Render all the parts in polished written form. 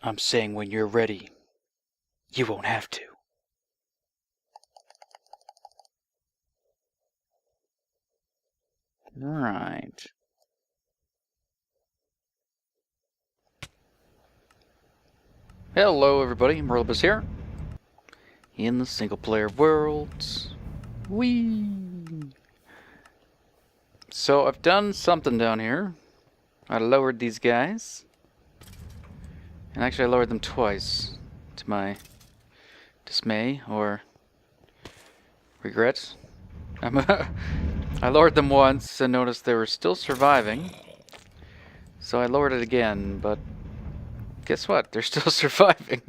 I'm saying when you're ready, you won't have to. Right. Hello everybody, Morilibus here. In the single player world. Whee! So I've done something down here. I lowered these guys. And actually I lowered them twice. To my dismay, or regret. I lowered them once and noticed they were still surviving. So I lowered it again, but guess what? They're still surviving.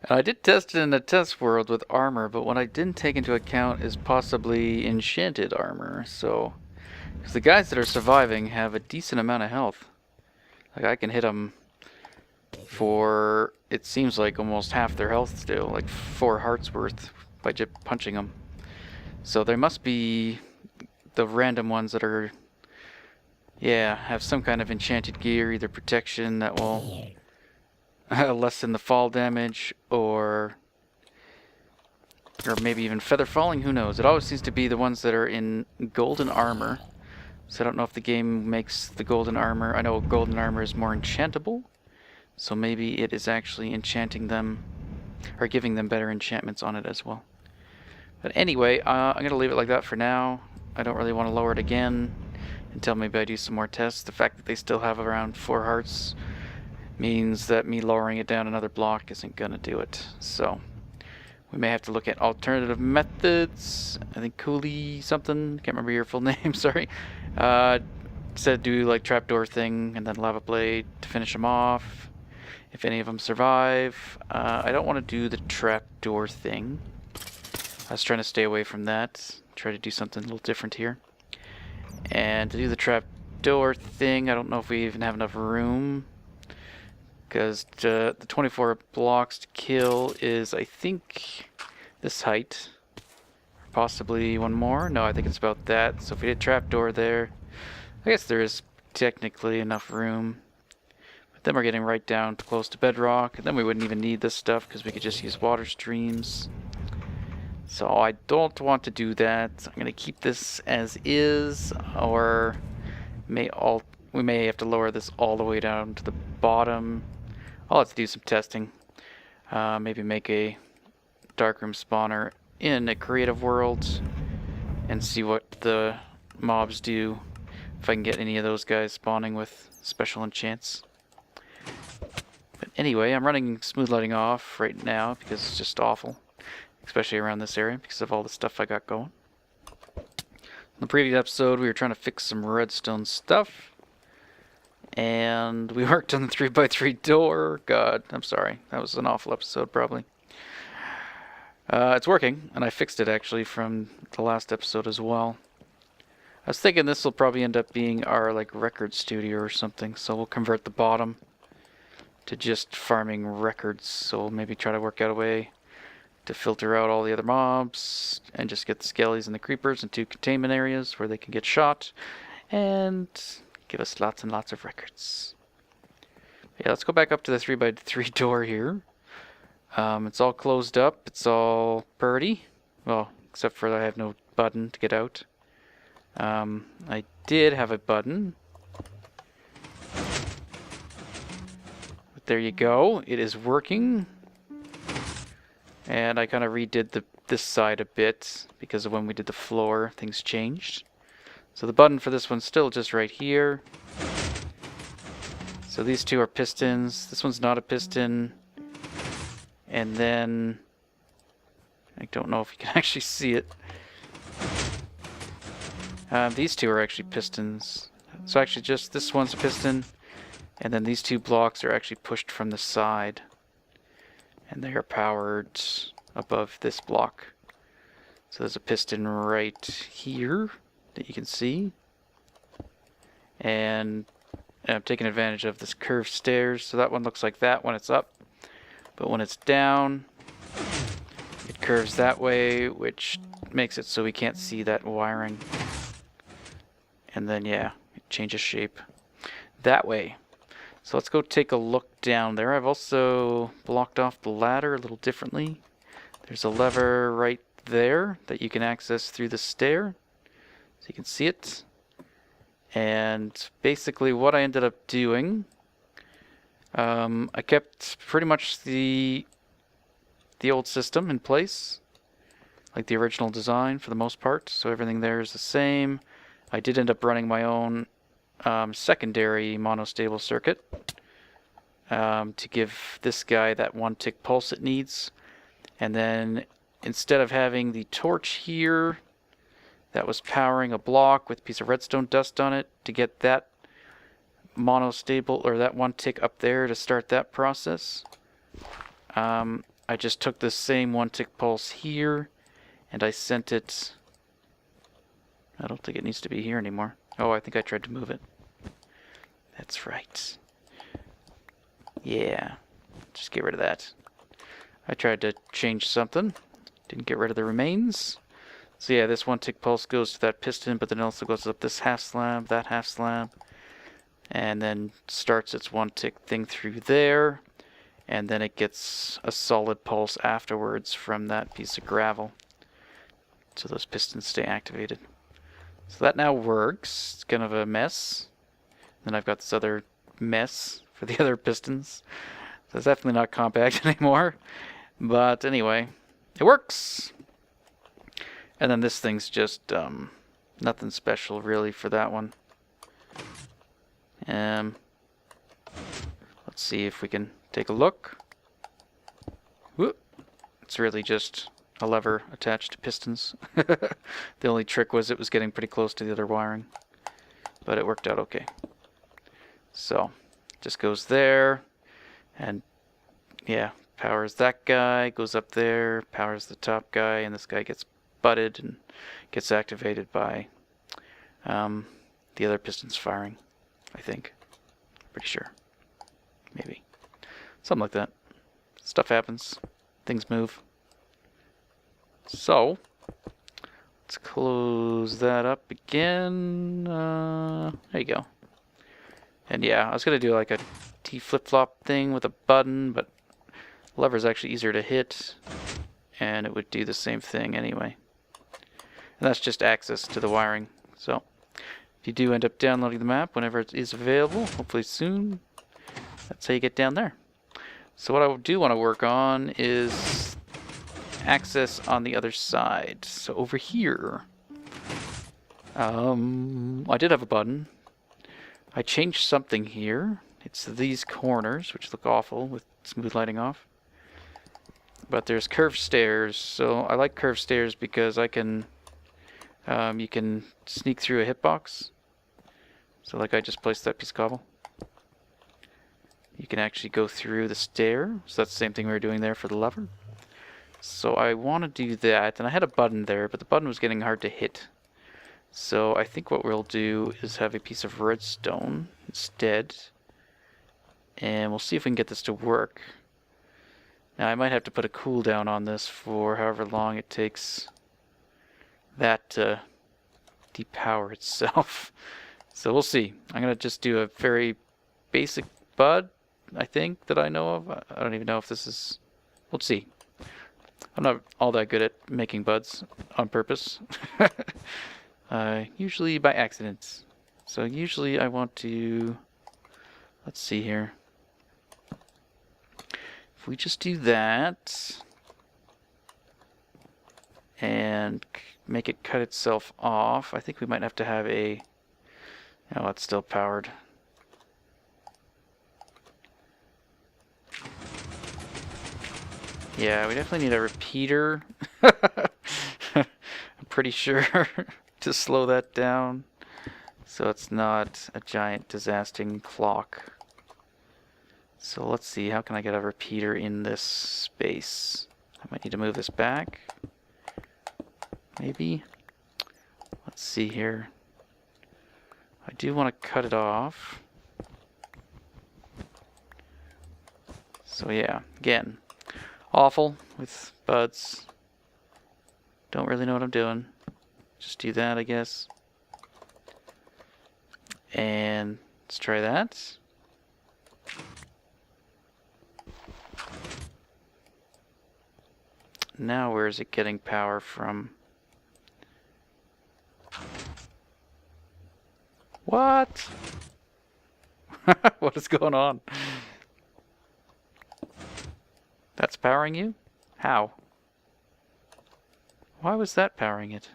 I did test it in a test world with armor, but what I didn't take into account is possibly enchanted armor. So, because the guys that are surviving have a decent amount of health. Like, I can hit them for, it seems like, almost half their health still. Like 4 hearts worth by just punching them. So there must be the random ones that are, yeah, have some kind of enchanted gear, either protection that will lessen the fall damage, or maybe even feather falling, who knows. It always seems to be the ones that are in golden armor. So I don't know if the game makes the golden armor. I know golden armor is more enchantable, so maybe it is actually enchanting them, or giving them better enchantments on it as well. But anyway, I'm going to leave it like that for now. I don't really want to lower it again until maybe I do some more tests. The fact that they still have around 4 hearts means that me lowering it down another block isn't going to do it. So we may have to look at alternative methods. I think Cooley something, can't remember your full name, sorry. Said do like trapdoor thing and then lava blade to finish them off, if any of them survive. I don't want to do the trapdoor thing. I was trying to stay away from that. Try to do something a little different here. And to do the trapdoor thing, I don't know if we even have enough room, because the 24 blocks to kill is, I think, this height. Possibly one more. No, I think it's about that. So if we did trapdoor there, I guess there is technically enough room. But then we're getting right down to close to bedrock, and then we wouldn't even need this stuff because we could just use water streams. So I don't want to do that. I'm going to keep this as is, or we may have to lower this all the way down to the bottom. I'll have to do some testing. Maybe make a darkroom spawner in a creative world and see what the mobs do, if I can get any of those guys spawning with special enchants. But anyway, I'm running smooth lighting off right now because it's just awful, especially around this area because of all the stuff I got going. In the previous episode we were trying to fix some redstone stuff, and we worked on the 3x3 door. God, I'm sorry, that was an awful episode probably. It's working, and I fixed it actually from the last episode as well. I was thinking this will probably end up being our like record studio or something, so we'll convert the bottom to just farming records. So we'll maybe try to work out a way to filter out all the other mobs and just get the skellies and the creepers into containment areas where they can get shot and give us lots and lots of records. Yeah, let's go back up to the 3x3 door here. It's all closed up, it's all purty. Well, except for I have no button to get out. I did have a button. But there you go, it is working. And I kind of redid this side a bit because of when we did the floor, things changed. So the button for this one's still just right here. So these two are pistons. This one's not a piston. And then, I don't know if you can actually see it. These two are actually pistons. So actually just this one's a piston. And then these two blocks are actually pushed from the side. And they are powered above this block. So there's a piston right here that you can see. And I'm taking advantage of this curved stairs. So that one looks like that when it's up. But when it's down, it curves that way, which makes it so we can't see that wiring. And then, yeah, it changes shape that way. So let's go take a look down there. I've also blocked off the ladder a little differently. There's a lever right there that you can access through the stair, so you can see it. And basically what I ended up doing, I kept pretty much the old system in place, like the original design for the most part, so everything there is the same. I did end up running my own secondary monostable circuit to give this guy that 1 tick pulse it needs. And then instead of having the torch here that was powering a block with a piece of redstone dust on it to get that monostable, or that 1 tick up there to start that process, I just took this same 1 tick pulse here and I sent it. I don't think it needs to be here anymore. Oh, I think I tried to move it. That's right. Yeah, just get rid of that. I tried to change something. Didn't get rid of the remains. So yeah, this 1 tick pulse goes to that piston, but then it also goes up this half slab, that half slab, and then starts its 1 tick thing through there, and then it gets a solid pulse afterwards from that piece of gravel. So those pistons stay activated. So that now works. It's kind of a mess. Then I've got this other mess for the other pistons. So it's definitely not compact anymore. But anyway, it works. And then this thing's just nothing special really for that one. Let's see if we can take a look. Whoop. It's really just a lever attached to pistons. The only trick was it was getting pretty close to the other wiring, but it worked out okay. So just goes there, and yeah, powers that guy, goes up there, powers the top guy, and this guy gets butted and gets activated by the other pistons firing, I think. Pretty sure. Maybe. Something like that. Stuff happens. Things move. So, let's close that up again. There you go. And yeah, I was going to do like a T flip-flop thing with a button, but lever is actually easier to hit, and it would do the same thing anyway. And that's just access to the wiring. So, if you do end up downloading the map whenever it is available, hopefully soon, that's how you get down there. So what I do want to work on is access on the other side. So over here, I did have a button. I changed something here. It's these corners, which look awful with smooth lighting off. But there's curved stairs, so I like curved stairs because I can, you can sneak through a hitbox. So like I just placed that piece of cobble. You can actually go through the stair, so that's the same thing we were doing there for the lever. So I want to do that, and I had a button there, but the button was getting hard to hit. So I think what we'll do is have a piece of redstone instead, and we'll see if we can get this to work. Now I might have to put a cooldown on this for however long it takes that to depower itself. So we'll see. I'm going to just do a very basic bud, I think, that I know of. I don't even know if this is... We'll see. I'm not all that good at making buds on purpose. Usually by accident. So usually I want to... Let's see here. If we just do that and make it cut itself off, I think we might have to have a... Oh, it's still powered. Yeah, we definitely need a repeater. I'm pretty sure to slow that down so it's not a giant disasting clock. So let's see, how can I get a repeater in this space? I might need to move this back. Maybe. Let's see here. I do want to cut it off. So yeah, again, awful with buds. Don't really know what I'm doing. Just do that, I guess. And let's try that. Now where is it getting power from? What? What is going on? That's powering you? How? Why was that powering it?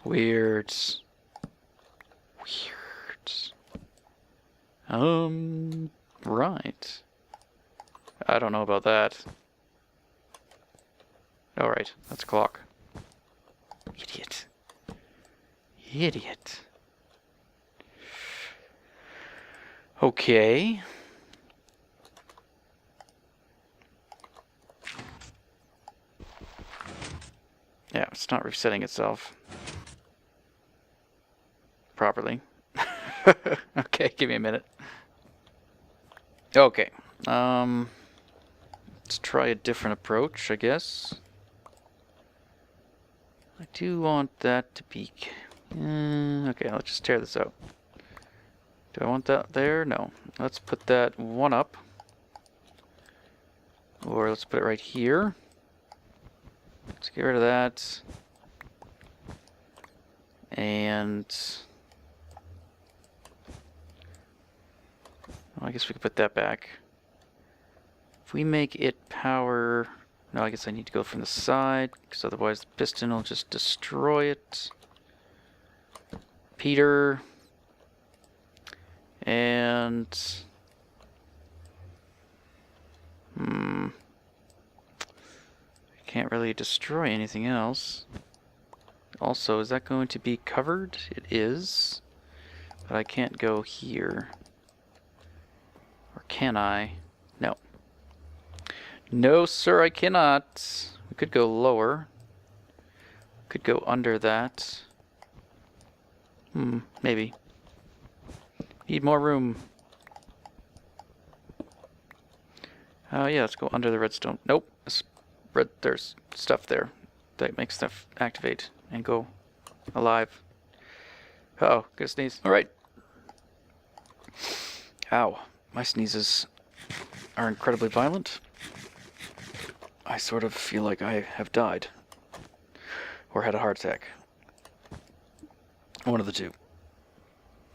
Weird. Right. I don't know about that. Alright, that's a clock. Idiot. Idiot. Okay. Yeah, it's not resetting itself properly. Okay, give me a minute. Okay. Let's try a different approach, I guess. I do want that to be... okay, let's just tear this out. Do I want that there? No. Let's put that one up. Or let's put it right here. Let's get rid of that. And... well, I guess we could put that back. If we make it power... no, I guess I need to go from the side, because otherwise the piston will just destroy it. Peter. And... I can't really destroy anything else. Also, is that going to be covered? It is. But I can't go here. Or can I? No. No, sir, I cannot. We could go lower. Could go under that. Maybe. Need more room. Yeah, let's go under the redstone. Nope. There's stuff there that makes stuff activate and go alive. Uh-oh, gonna sneeze. Alright. Ow. My sneezes are incredibly violent. I sort of feel like I have died. Or had a heart attack. One of the two.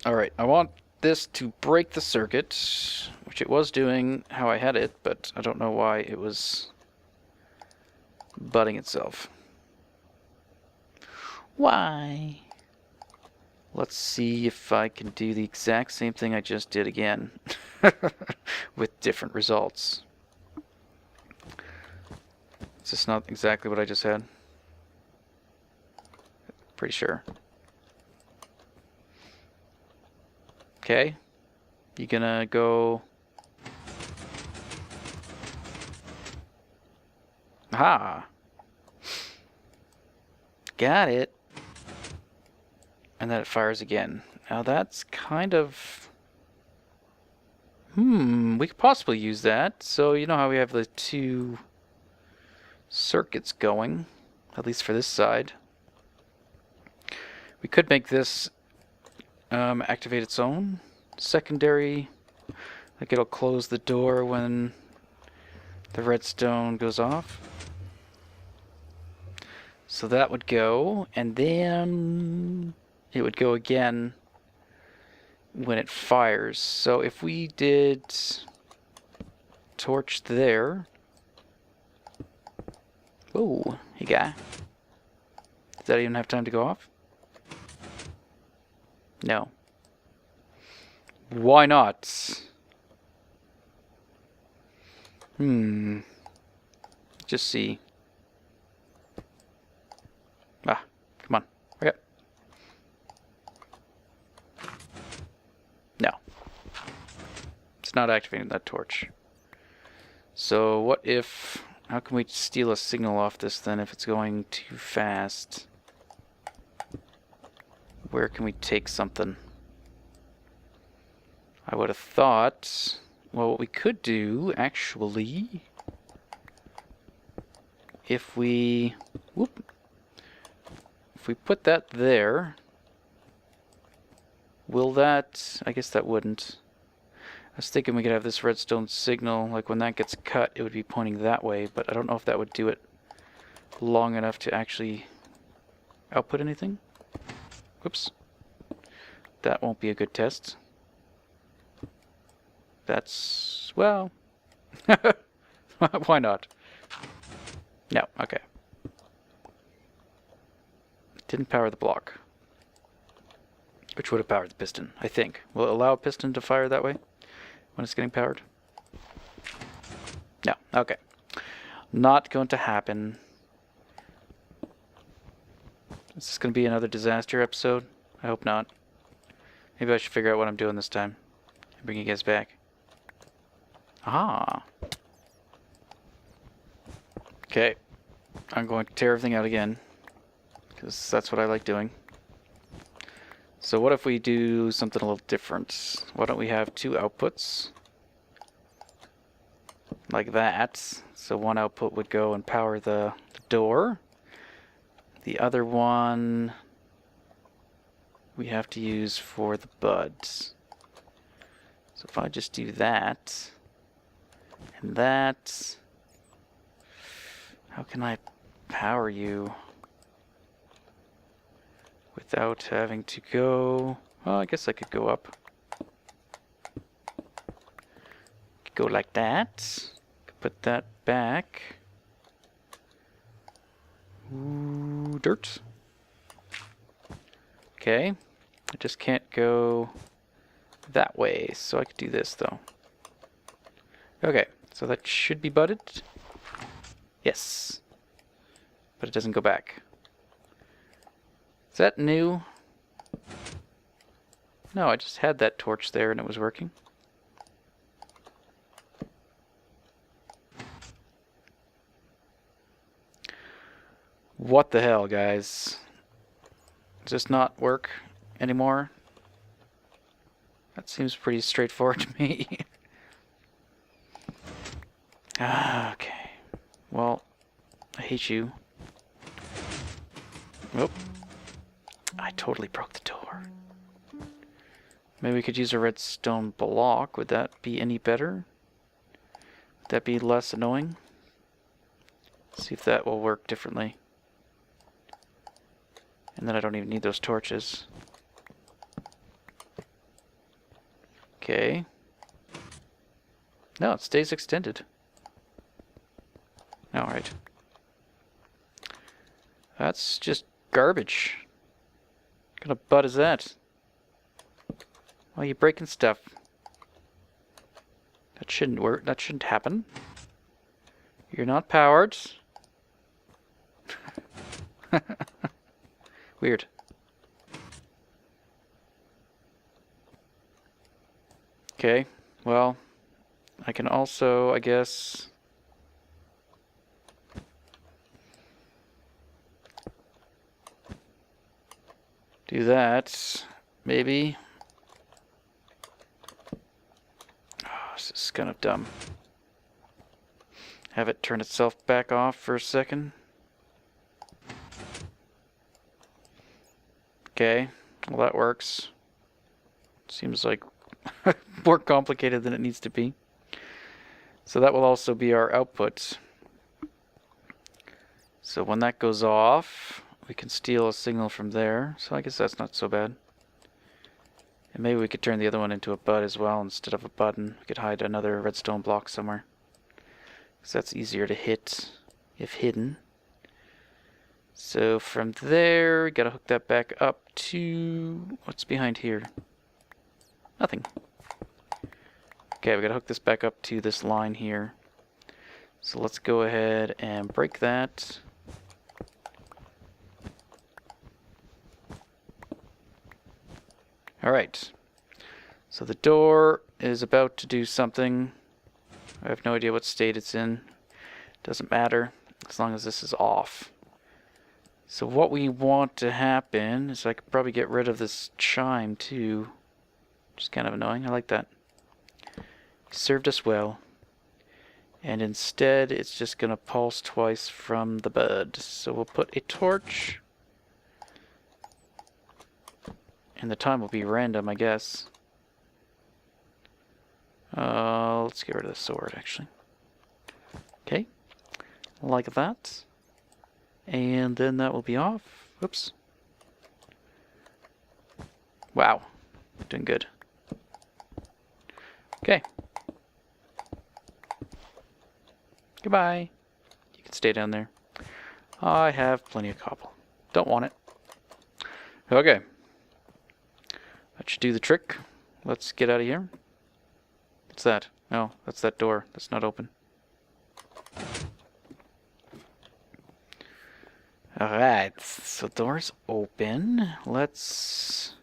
Alright, I want this to break the circuit, which it was doing how I had it, but I don't know why it was butting itself. Why? Let's see if I can do the exact same thing I just did again. With different results. Is this not exactly what I just had? Pretty sure. Okay. You gonna go... aha! Got it. And then it fires again. Now that's kind of... we could possibly use that. So you know how we have the two circuits going, at least for this side. We could make this activate its own secondary, like it'll close the door when the redstone goes off. So that would go, and then it would go again when it fires. So if we did torch there... whoa, hey guy. Does that even have time to go off? No. Why not? Just see. Ah, come on. Hurry up. No. It's not activating that torch. So what if... how can we steal a signal off this then if it's going too fast? Where can we take something? I would have thought... well, what we could do, actually... if we... whoop! If we put that there... will that... I guess that wouldn't. I was thinking we could have this redstone signal, like when that gets cut, it would be pointing that way, but I don't know if that would do it long enough to actually output anything. Whoops. That won't be a good test. That's, well, why not? No, okay. Didn't power the block, which would have powered the piston, I think. Will it allow a piston to fire that way when it's getting powered? No, okay. Not going to happen. Is this going to be another disaster episode? I hope not. Maybe I should figure out what I'm doing this time and bring you guys back. Ah. Okay. I'm going to tear everything out again, because that's what I like doing. So what if we do something a little different? Why don't we have two outputs? Like that. So one output would go and power the door. The other one we have to use for the buds. So if I just do that and that, how can I power you without having to go? Well, I guess I could go up. Could go like that. Could put that back. Ooh, dirt. Okay. I just can't go that way, so I could do this though. Okay, so that should be budded. Yes. But it doesn't go back. Is that new? No, I just had that torch there and it was working. What the hell, guys? Does this not work anymore? That seems pretty straightforward to me. Okay. Well, I hate you. Nope. I totally broke the door. Maybe we could use a redstone block. Would that be any better? Would that be less annoying? See if that will work differently. And then I don't even need those torches. Okay. No, it stays extended. Alright. That's just garbage. What kind of butt is that? Why are you breaking stuff? That shouldn't work. That shouldn't happen. You're not powered. Weird. Okay, well, I can also, I guess, do that, maybe. Oh, this is kind of dumb. Have it turn itself back off for a second. Okay, well that works. Seems like more complicated than it needs to be. So that will also be our output. So when that goes off, we can steal a signal from there. So I guess that's not so bad. And maybe we could turn the other one into a bud as well instead of a button. We could hide another redstone block somewhere, because that's easier to hit if hidden. So from there, we gotta hook that back up to... what's behind here? Nothing. Okay, we gotta hook this back up to this line here. So let's go ahead and break that. Alright. So the door is about to do something. I have no idea what state it's in. Doesn't matter, as long as this is off. So what we want to happen is I could probably get rid of this chime too. Which is kind of annoying. I like that. Served us well. And instead it's just going to pulse twice from the bud. So we'll put a torch. And the time will be random, I guess. Let's get rid of the sword, actually. Okay, like that. And then that will be off. Oops. Wow, doing good. Okay. Goodbye. You can stay down there. I have plenty of cobble. Don't want it. Okay. That should do the trick. Let's get out of here. What's that? No, that's that door. That's not open. Alright, so door's open. Let's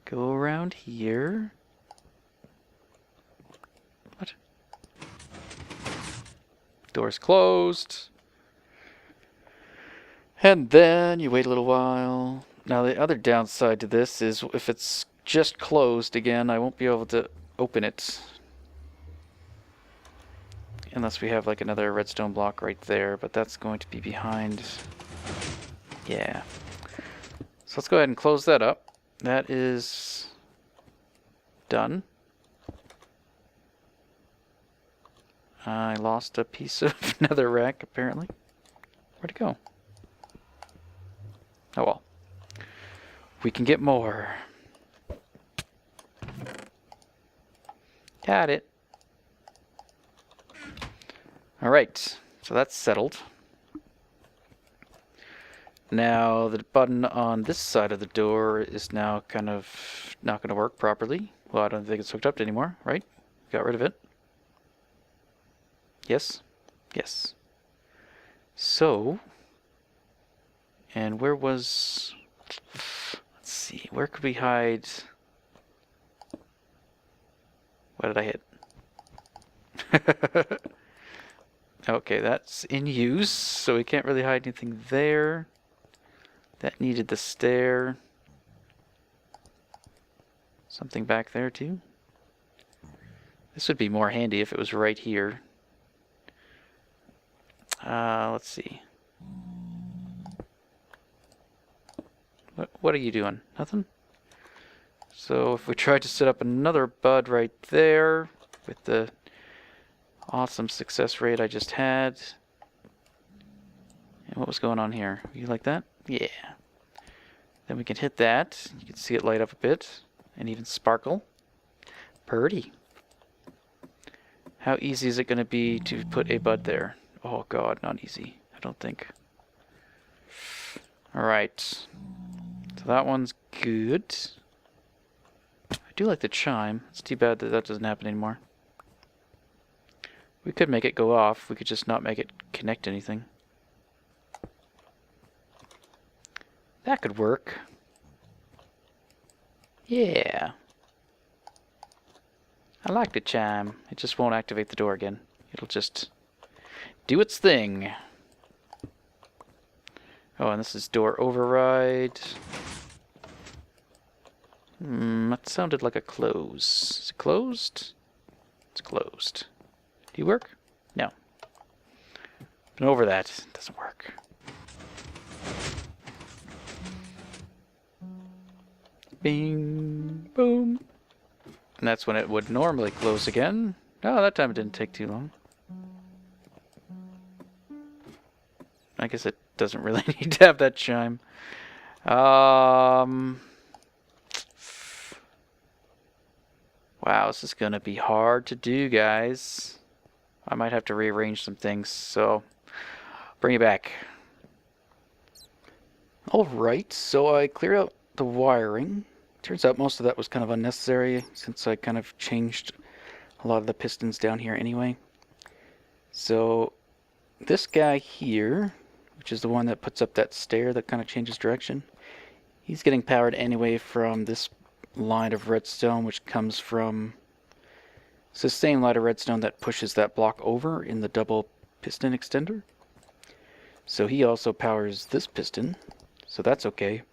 go around here. What? Door's closed. And then you wait a little while. Now the other downside to this is if it's just closed again, I won't be able to open it. Unless we have like another redstone block right there, but that's going to be behind. Yeah. So let's go ahead and close that up. That is done. I lost a piece of netherrack apparently. Where'd it go? Oh well. We can get more. Got it. Alright, so that's settled. Now the button on this side of the door is now kind of not going to work properly. Well, I don't think it's hooked up anymore, right? Got rid of it. Yes? Yes. So, and where was... Let's see, where could we hide... What did I hit? Okay, that's in use, so we can't really hide anything there. That needed the stair. Something back there too. This would be more handy if it was right here. Let's see. What are you doing? Nothing? So if we tried to set up another bud right there with the awesome success rate I just had. And what was going on here? You like that? Yeah. Then we can hit that. You can see it light up a bit and even sparkle. Purdy. How easy is it going to be to put a bud there? Oh god, not easy. I don't think. Alright. So that one's good. I do like the chime. It's too bad that that doesn't happen anymore. We could make it go off. We could just not make it connect anything. That could work. Yeah. I like the chime. It just won't activate the door again. It'll just do its thing. Oh, and this is door override. That sounded like a close. Is it closed? It's closed. Do you work? No. Been over that. It doesn't work. Bing, boom. And that's when it would normally close again. Oh, that time it didn't take too long. I guess it doesn't really need to have that chime. Wow, this is gonna be hard to do, guys. I might have to rearrange some things, so bring it back. Alright, so I cleared out the wiring. Turns out most of that was kind of unnecessary since I kind of changed a lot of the pistons down here anyway. So this guy here, which is the one that puts up that stair that kind of changes direction, he's getting powered anyway from this line of redstone, which comes from... It's the same line of redstone that pushes that block over in the double piston extender. So he also powers this piston, so that's okay.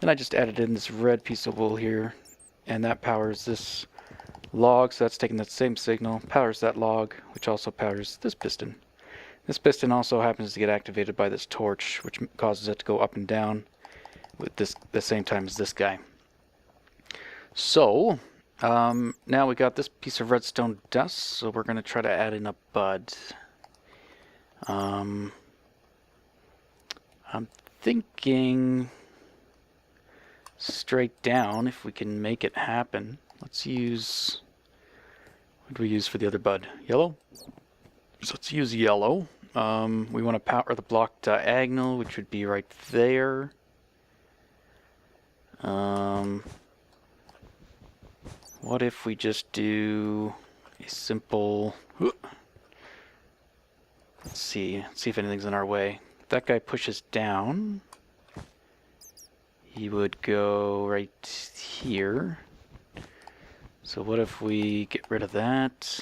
Then I just added in this red piece of wool here, and that powers this log, so that's taking that same signal, powers that log, which also powers this piston. This piston also happens to get activated by this torch, which causes it to go up and down with this the same time as this guy. So Now we got this piece of redstone dust, so we're going to try to add in a bud. I'm thinking straight down if we can make it happen. Let's use... What do we use for the other bud? Yellow? So let's use yellow. We want to power the block diagonal, which would be right there. What if we just do a simple... Let's see if anything's in our way. If that guy pushes down, he would go right here. So what if we get rid of that?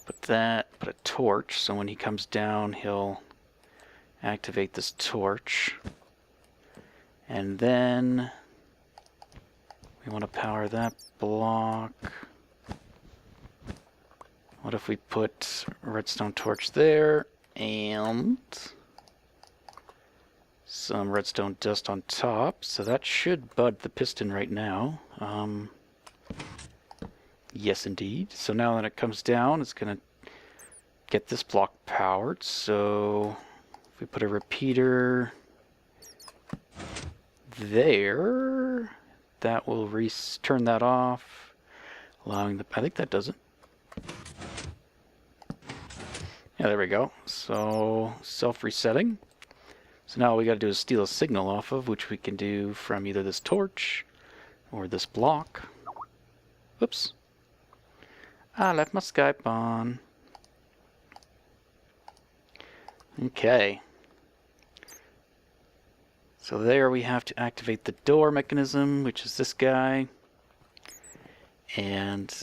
Put a torch, so when he comes down, he'll activate this torch. And then we want to power that block. What if we put a redstone torch there and some redstone dust on top? So that should bud the piston right now. Yes, indeed. So now when it comes down, it's going to get this block powered. So if we put a repeater there, that will turn that off, allowing the... I think that does it. Yeah, there we go. So self-resetting. So now all we got to do is steal a signal off of, which we can do from either this torch or this block. Oops. I left my Skype on. Okay. So there we have to activate the door mechanism, which is this guy. And...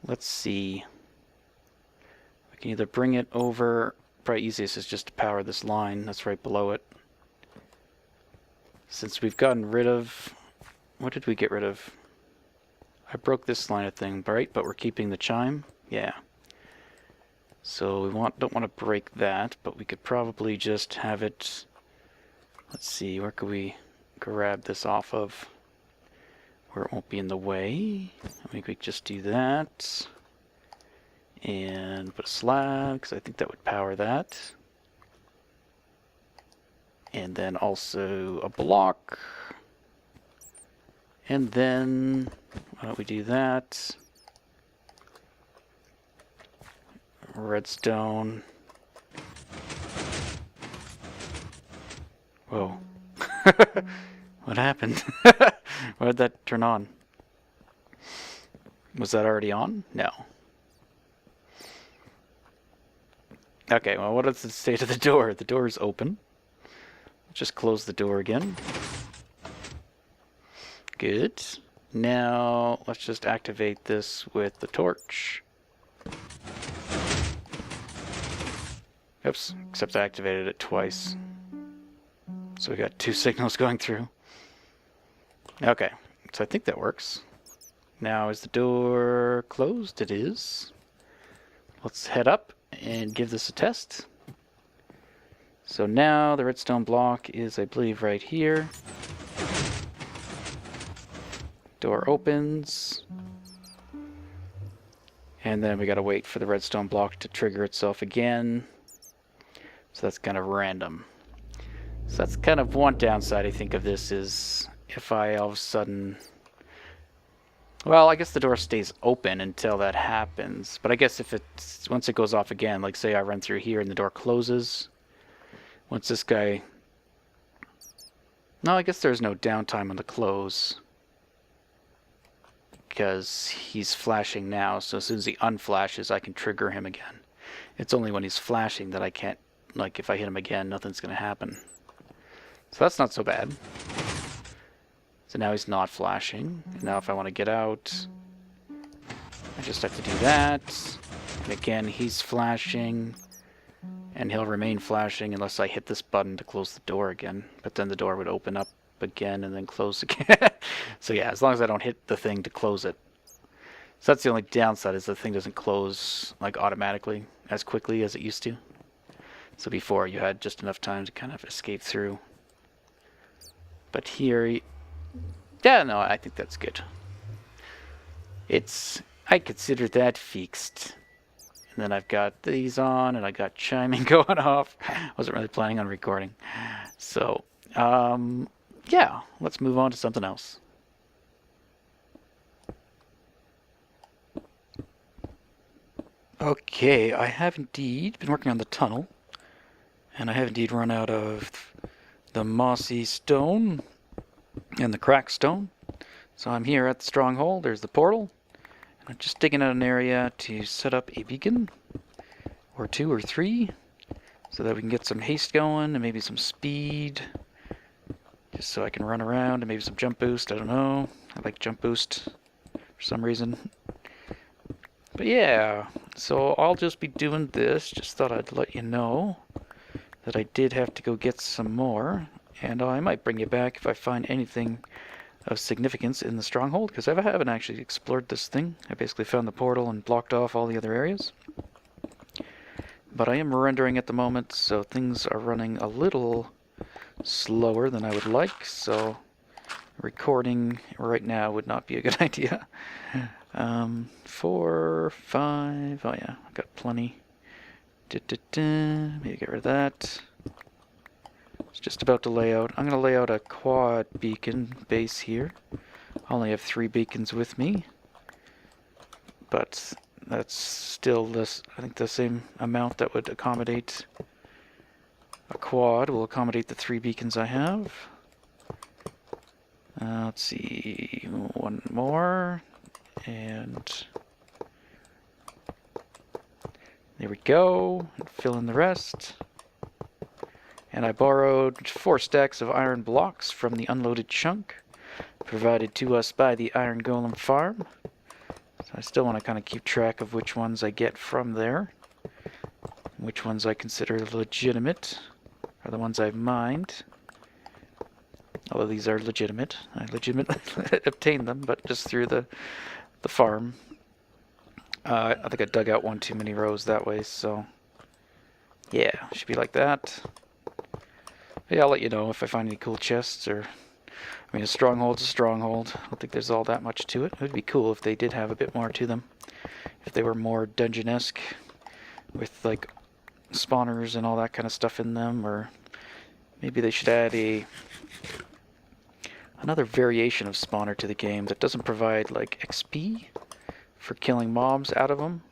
let's see. We can either bring it over... Probably easiest is just to power this line that's right below it. Since we've gotten rid of... What did we get rid of? I broke this line of thing, right? But we're keeping the chime? Yeah. So we don't want to break that, but we could probably just have it... Let's see, where could we grab this off of? Where it won't be in the way. I think we could just do that. And put a slab, because I think that would power that. And then also a block. And then, why don't we do that? Redstone. Whoa. What happened? Why did that turn on? Was that already on? No. Okay, well, what is the state of the door? The door is open. Just close the door again. Good. Now, let's just activate this with the torch. Oops, except I activated it twice. So we got two signals going through. Okay, so I think that works. Now, is the door closed? It is. Let's head up and give this a test. So now the redstone block is, I believe, right here. Door opens. And then we gotta wait for the redstone block to trigger itself again. So that's kind of random. So that's kind of one downside I think of this is if I all of a sudden... Well, I guess the door stays open until that happens. But I guess if it's... Once it goes off again, like say I run through here and the door closes. Once this guy... No, I guess there's no downtime on the close. Because he's flashing now, so as soon as he unflashes, I can trigger him again. It's only when he's flashing that I can't... Like, if I hit him again, nothing's going to happen. So that's not so bad. So now he's not flashing. And now if I want to get out, I just have to do that. And again, he's flashing. And he'll remain flashing unless I hit this button to close the door again. But then the door would open up again and then close again. So yeah, as long as I don't hit the thing to close it. So that's the only downside, is the thing doesn't close like automatically as quickly as it used to. So before you had just enough time to kind of escape through. But here, yeah, no, I think that's good. I consider that fixed. And then I've got these on, and I got chiming going off. Wasn't really planning on recording. So, yeah, let's move on to something else. Okay, I have indeed been working on the tunnel, and I have indeed run out of the mossy stone and the cracked stone. So I'm here at the stronghold. There's the portal. And I'm just digging out an area to set up a beacon, or 2 or 3, so that we can get some haste going and maybe some speed, just so I can run around, and maybe some jump boost. I don't know. I like jump boost for some reason. But yeah, so I'll just be doing this. Just thought I'd let you know that I did have to go get some more, and I might bring you back if I find anything of significance in the stronghold, because I haven't actually explored this thing. I basically found the portal and blocked off all the other areas. But I am rendering at the moment, so things are running a little slower than I would like, so recording right now would not be a good idea. 4, 5, oh yeah, I've got plenty. Maybe get rid of that. It's just about to lay out. I'm going to lay out a quad beacon base here. I only have 3 beacons with me, but that's still this. I think the same amount that would accommodate a quad will accommodate the 3 beacons I have. Let's see, 1 more, and there we go. Fill in the rest. And I borrowed 4 stacks of iron blocks from the unloaded chunk provided to us by the Iron Golem farm. So I still want to kind of keep track of which ones I get from there, which ones I consider legitimate, are the ones I've mined. Although these are legitimate. I legitimately obtained them, but just through the farm. I think I dug out 1 too many rows that way, so yeah, should be like that. But yeah, I'll let you know if I find any cool chests, or, I mean, a stronghold's a stronghold. I don't think there's all that much to it. It would be cool if they did have a bit more to them. If they were more dungeon-esque, with, like, spawners and all that kind of stuff in them, or maybe they should add another variation of spawner to the game that doesn't provide, like, XP for killing mobs out of them,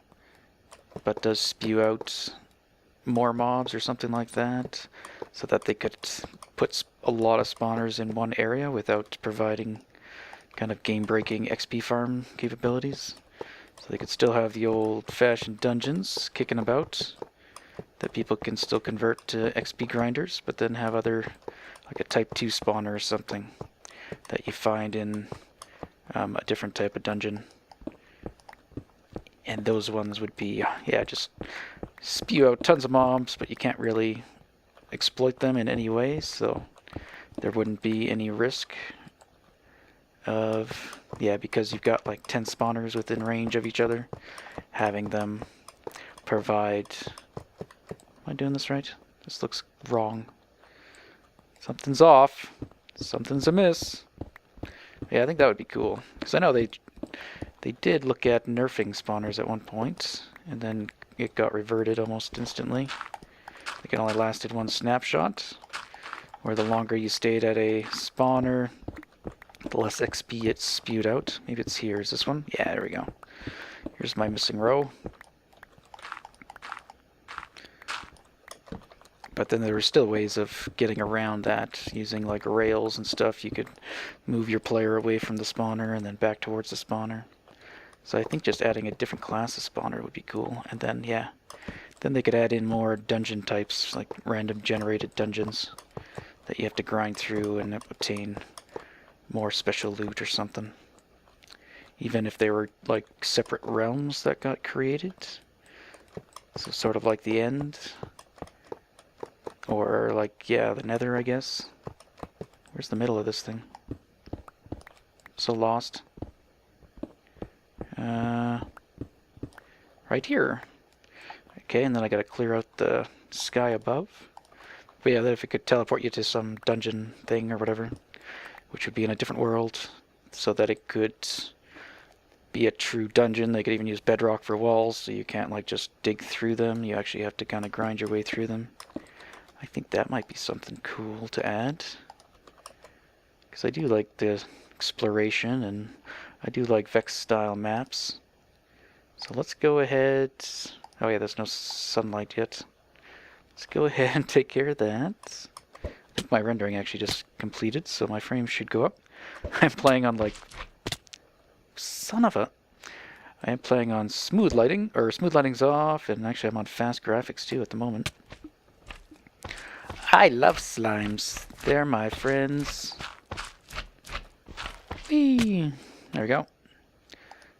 but does spew out more mobs or something like that, so that they could put a lot of spawners in one area without providing kind of game-breaking XP farm capabilities. So they could still have the old-fashioned dungeons kicking about that people can still convert to XP grinders, but then have other, like a type 2 spawner or something that you find in a different type of dungeon. And those ones would be, yeah, just spew out tons of mobs, but you can't really exploit them in any way, so there wouldn't be any risk of, yeah, because you've got like 10 spawners within range of each other, having them provide, am I doing this right? This looks wrong. Something's off. Something's amiss. Yeah, I think that would be cool, because I know they did look at nerfing spawners at one point, and then it got reverted almost instantly. I think it only lasted 1 snapshot, where the longer you stayed at a spawner, the less XP it spewed out. Maybe it's here. Is this one? Yeah, there we go. Here's my missing row. But then there were still ways of getting around that, using like rails and stuff. You could move your player away from the spawner and then back towards the spawner. So I think just adding a different class of spawner would be cool. And then, yeah, then they could add in more dungeon types, like random generated dungeons that you have to grind through and obtain more special loot or something. Even if they were like separate realms that got created. So sort of like the end. Or like, yeah, the nether, I guess. Where's the middle of this thing? So lost. Right here. Okay, and then I gotta clear out the sky above. But yeah, if it could teleport you to some dungeon thing or whatever, which would be in a different world, so that it could be a true dungeon. They could even use bedrock for walls, so you can't like just dig through them. You actually have to kind of grind your way through them. I think that might be something cool to add, because I do like the exploration and I do like Vex style maps. So let's go ahead. Oh yeah, there's no sunlight yet. Let's go ahead and take care of that. I think my rendering actually just completed, so my frames should go up. I'm playing on like... Son of a... I am playing on smooth lighting, or smooth lighting's off, and actually I'm on fast graphics too at the moment. I love slimes. They're my friends. Whee! There we go.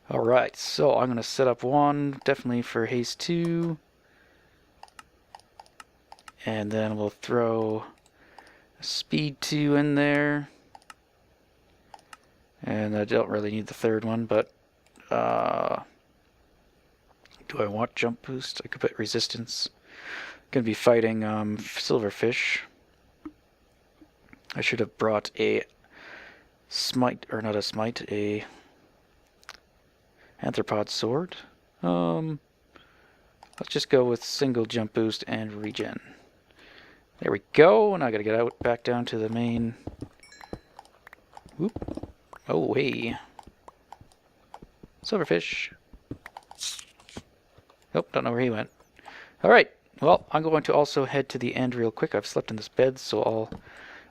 Alright, so I'm going to set up one, definitely for haste 2. And then we'll throw a speed 2 in there. And I don't really need the third one, but do I want jump boost? I could put resistance. Going to be fighting silverfish. I should have brought a smite, or not a smite, a anthropod sword. Let's just go with single jump boost and regen. There we go. Now I gotta get out back down to the main. Whoop. Oh, hey. Silverfish. Oh, don't know where he went. Alright, well, I'm going to also head to the end real quick. I've slept in this bed, so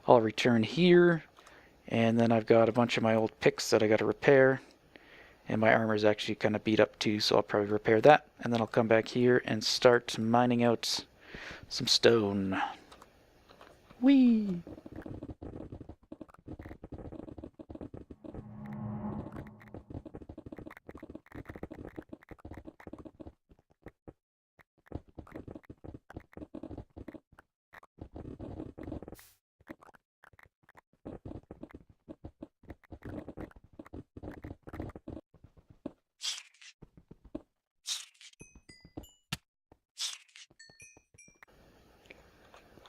I'll return here. And then I've got a bunch of my old picks that I gotta repair. And my armor is actually kind of beat up too, so I'll probably repair that. And then I'll come back here and start mining out some stone. Whee!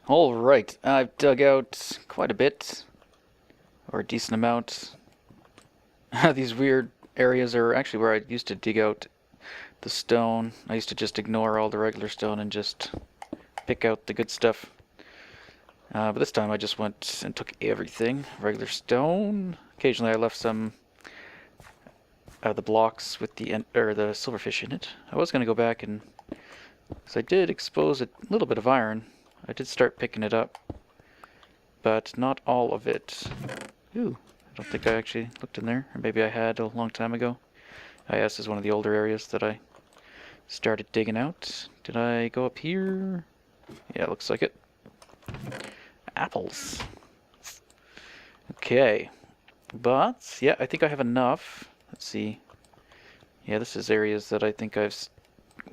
Alright, I've dug out quite a bit, or a decent amount. These weird areas are actually where I used to dig out the stone. I used to just ignore all the regular stone and just pick out the good stuff. But this time I just went and took everything. Regular stone. Occasionally I left some the blocks with the silverfish in it. I was going to go back and... because I did expose a little bit of iron. I did start picking it up, but not all of it. Ooh, I don't think I actually looked in there. Or maybe I had a long time ago. This is one of the older areas that I started digging out. Did I go up here? Yeah, looks like it. Apples. Okay. But, yeah, I think I have enough. Let's see. Yeah, this is areas that I think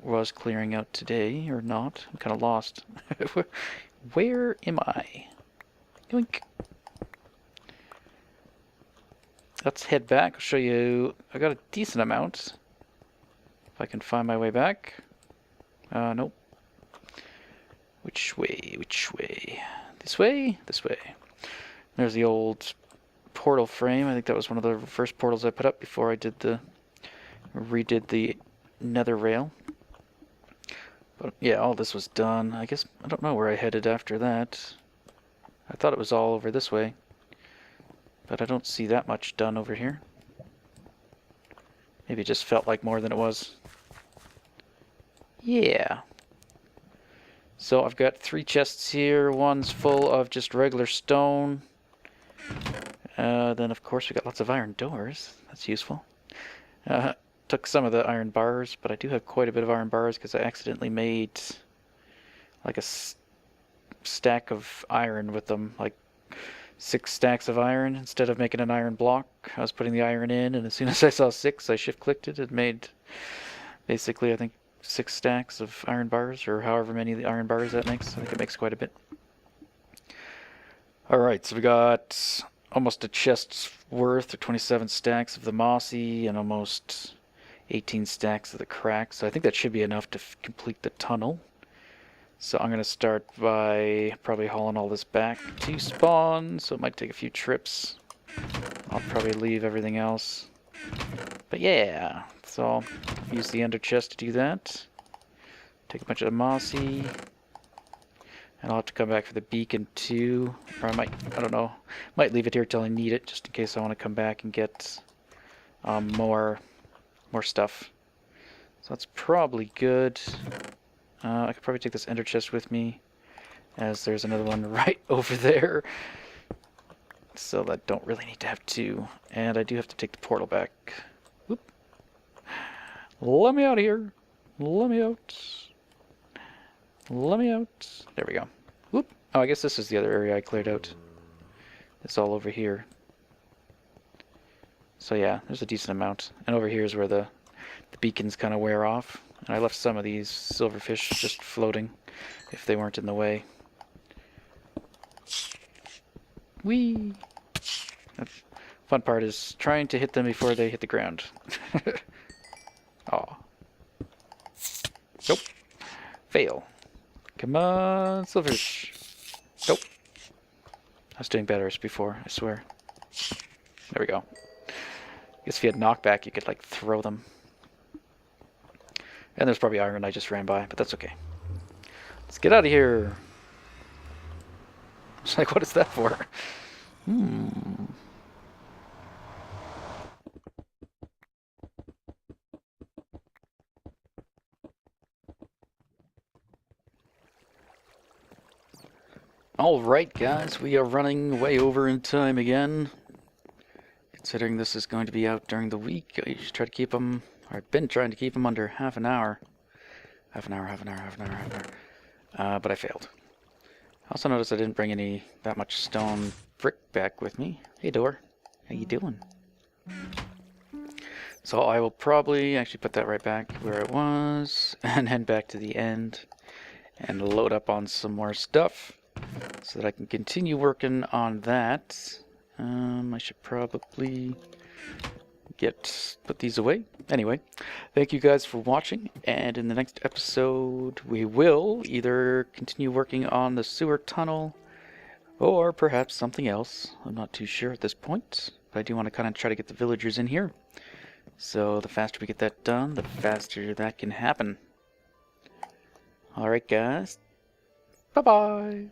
was clearing out today, or not. I'm kind of lost. Where am I? Yoink. Let's head back. I'll show you. I got a decent amount. If I can find my way back. Nope. Which way? Which way? This way? This way. There's the old portal frame. I think that was one of the first portals I put up before I redid the nether rail. But yeah, all this was done. I guess I don't know where I headed after that. I thought it was all over this way, but I don't see that much done over here. Maybe it just felt like more than it was. Yeah. So I've got 3 chests here. One's full of just regular stone. Then of course we got lots of iron doors. That's useful. Took some of the iron bars, but I do have quite a bit of iron bars because I accidentally made like a stack of iron with them, like 6 stacks of iron instead of making an iron block. I was putting the iron in, and as soon as I saw 6, I shift-clicked it and made basically, I think, 6 stacks of iron bars, or however many of the iron bars that makes. I think it makes quite a bit. Alright, so we got almost a chest's worth, or 27 stacks of the mossy, and almost 18 stacks of the crack. So I think that should be enough to complete the tunnel. So I'm going to start by probably hauling all this back to spawn, so it might take a few trips. I'll probably leave everything else. But yeah, so I'll use the ender chest to do that. Take a bunch of the mossy. And I'll have to come back for the beacon too. Or I don't know. Might leave it here till I need it, just in case I want to come back and get more stuff. So that's probably good. I could probably take this ender chest with me, as there's another one right over there. So I don't really need to have two. And I do have to take the portal back. Whoop. Let me out of here. Let me out. Let me out. There we go. Whoop. Oh, I guess this is the other area I cleared out. It's all over here. So yeah, there's a decent amount. And over here is where the beacons kind of wear off. And I left some of these silverfish just floating if they weren't in the way. Whee! The fun part is trying to hit them before they hit the ground. Aw. Nope. Fail. Come on, silverfish. Nope. I was doing better before, I swear. There we go. I guess if you had knockback, you could, like, throw them. And there's probably iron I just ran by, but that's okay. Let's get out of here. It's like, what is that for? Alright guys, we are running way over in time again. Considering this is going to be out during the week, I should try to keep them, or I've been trying to keep them under half an hour. Half an hour. But I failed. I also noticed I didn't bring that much stone brick back with me. Hey Door, how you doing? So I will probably actually put that right back where it was, and head back to the end, and load up on some more stuff, so that I can continue working on that. I should probably put these away. Anyway, thank you guys for watching, and in the next episode we will either continue working on the sewer tunnel or perhaps something else. I'm not too sure at this point, but I do want to kind of try to get the villagers in here. So the faster we get that done, the faster that can happen. Alright guys, bye bye!